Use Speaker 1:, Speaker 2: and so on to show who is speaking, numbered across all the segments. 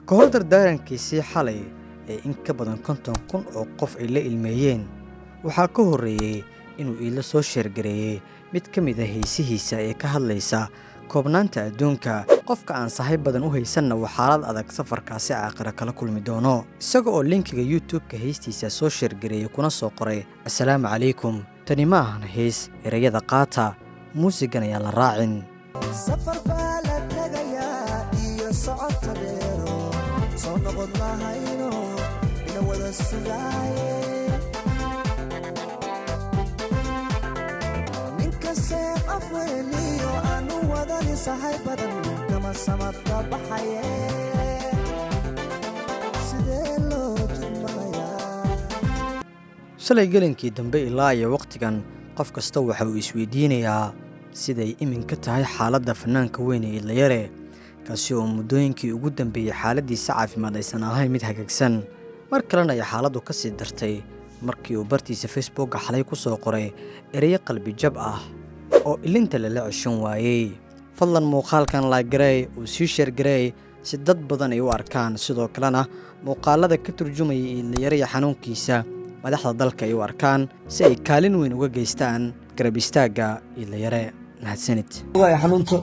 Speaker 1: kahor dardaarankiisii xalay ee in ka badan 50,000 oo qof ay la ilmeeyeen waxaa ka horreeyay inuu iila soo sheergareeyay mid ka mid ah heesihiisa ee ka hadlaysa koobnaanta adduunka qofka aan saaxiib badan u haysanna waa xaalad adag safarkaasi aakhira kala kulmi doono isaga oo linkiga YouTube-ka heestiisa soo sheergareeyay kuna soo qoray assalaamu calaykum tani ma ahan hees erayada qaata muusigan ayaa la raacin
Speaker 2: safar baa la tagayaa iyo socodka dheero soo noqon lahayno ina wada sugaaye ninkase afweeliyo aanu wadani sahay badan kama samadka baxaye sidee loo jidmanayaa
Speaker 1: shalay gelinkii dambe ilaa iyo waqtigan qof kasta waxa uu isweydiinayaa siday iminka tahay xaaladda fanaanka weyn ee Idlayare kaasi oo muddooyinkii ugu dambeeyay xaaladiisa caafimaad aysan ahayn mid hagaagsan mar kalena ay xaaladdu ka sii dartay markii uu bartiisa Facebook xalay ku soo qoray erayo qalbi jab ah oo ilinta la ceshan waayay fadlan muuqaalkan like garay oo sii share garay si dad badan ay u arkaan sidoo kalena muuqaalada ka turjumaya Idlayare iyo xanuunkiisa madaxda dalka ay u arkaan si ay kaalin weyn uga geystaan garab istaaga Idlayare mahadsanid
Speaker 3: waa xanuunto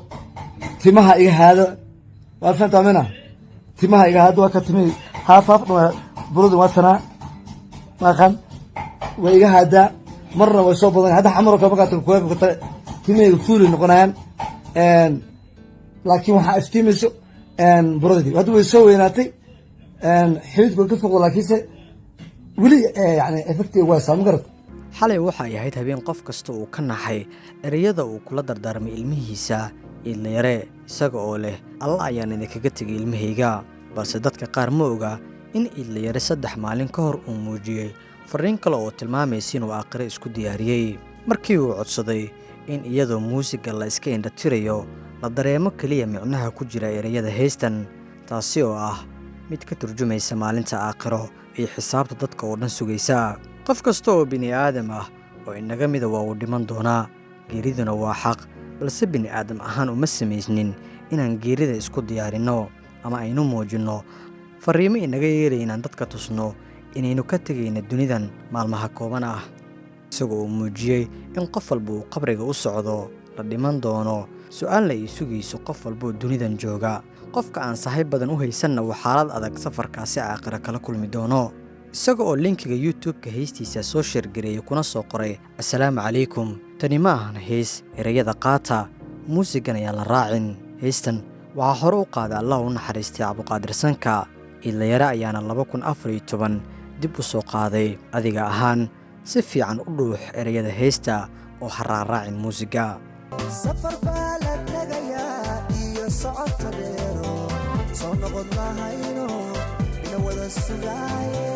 Speaker 3: timaha iga haado waa fantamina timaha iga haado waa ka timi haafaf burudu watana maqan way iga haada marna way soo badan hada xamaro ka baqato ku ta timaha fuuli noqonayaan laakiin waxa iftiimiso burudi wad way soo weynaatay xidid buu ka foqo laakiinse wili yani effect waa saamgarad
Speaker 1: xalay waxa ay ahayd habeen qof kasta uu ka naxay erayada uu kula dardaarmay ilmihiisa Idlayare isaga oo leh alla ayaan idinkaga tegay ilmahayga balse dadka qaar ma oga in Idlayare 3 maalin ka hor uu muujiyay fariin kale oo tilmaamaysa inuu aakhire isku diyaariyay markii uu codsaday in iyadoo muusiga la iska indhatirayo la dareemo kaliya micnaha ku jira erayada heestan taasi oo ah mid ka turjumaysa maalinta aakhiro iyo xisaabta dadka oo dhan sugaysa qof kasta oo bini aadam ah oo inaga mida waa uu dhiman doonaa geeriduna waa xaq balse bini aadam ahaan uma samaysnin inaan geerida isku diyaarinno ama aynu muujinno fariimo inaga yeelay inaan dadka tusno inaynu ka tegayna dunidan maalmaha kooban ah isagoo uu muujiyey in qof walba uu qabriga u socdo la dhiman doono su'aalna ay sugayso qof walba oo dunidan jooga qofka aan saaxiib badan u haysanna waa xaalad adag safarkaasi aakhira kala kulmi doono isaga oo linkiga YouTube-ka heestiisa soo sheergareeyay kuna soo qoray assalaamu calaykum tani ma ahan hees erayada qaata muusigan ayaa la raacin heestan waxaa hore u qaaday Allah u naxariistay Cabdiqaadir Sanka Idlayare ayaana 2014 dib u soo qaaday adiga ahaan si fiican u dhuux erayada heesta oo raacin muusiga
Speaker 2: safar baa la tagayaa iyo socodka dheero soo noqon lahayno ina wada sugaaye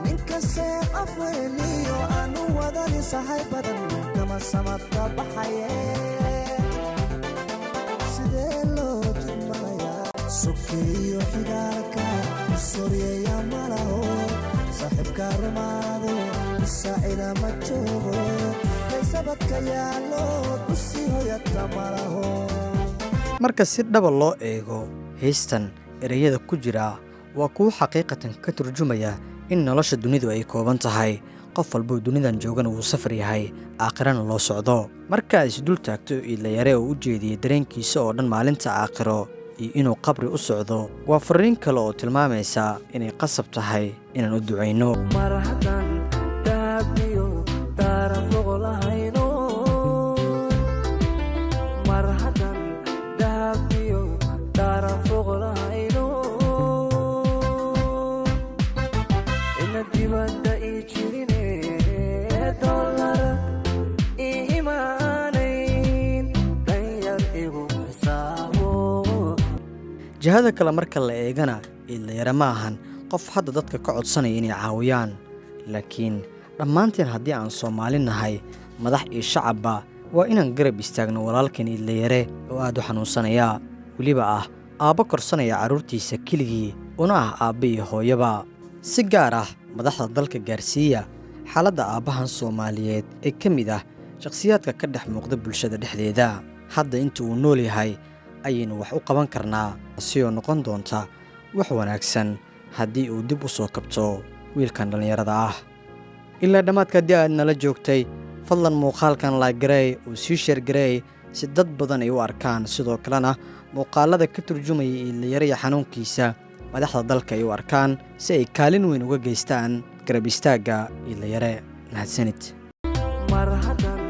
Speaker 2: ninkase afweeliyo aanu wadani sahay badan kama samadka baxaye sidee loo jidmanayaa sukeeyo xigaalka soryeeya malaho saaxiibka rumaado saacida ma joogo sabadka yaalo kusii hoyadka malaho
Speaker 1: marka si dhaba loo eego heestan erayada ku jira waa kuwa xaqiiqatan ka turjumaya in nolosha dunidu ay kooban tahay qof walba dunidan joogana uu safar yahay aakhirana loo socdo marka ay isdul taagto Idlayare oo u jeediyay dareenkiisa oo dhan maalinta aakhiro iyo inuu qabri u socdo waa fariin kale oo tilmaamaysa inay qasab tahay inaan u duceyno
Speaker 2: marhadan daabiyo taariikh lahayno marhadan daabiyo taariikh lahayno ina dibadda ii jirine dollar iimaanayn danyar igu xisaabo
Speaker 1: jihada kale marka la eegana Idlayare ma ahan qof hadda dadka ka codsanaya inay caawiyaan laakiin dhammaanteen haddii aan Soomaali nahay madax iyo shacabba waa inaan garab istaagno walaalkeen Idlayare oo aad u xanuunsanaya waliba ah aabba korsanaya carruurtiisa keligii una ah aabba iyo hooyaba si gaar ah madaxda dalka gaarsiiya xaaladda aabbahan Soomaaliyeed ee ka mid ah shakhsiyaadka ka dhex muuqda bulshada dhexdeeda hadda inta uu nool yahay ayaynu wax u qaban karnaa si oo noqon doonta wax wanaagsan haddii uu dib u soo kabto wiilkan dhallinyarada ah. ilaa dhammaadka haddii aad nala joogtay, fadlan muuqaalkan laagareey oo sii sheergareey si dad badan ay u arkaan, sidoo kalena muuqaalada ka turjumaya iidlayaraya xanuunkiisa madaxda dalka ay u arkaan si ay kaalin weyn uga geystaan garab istaagga iidlayare. mahadsanid.
Speaker 2: mar haddana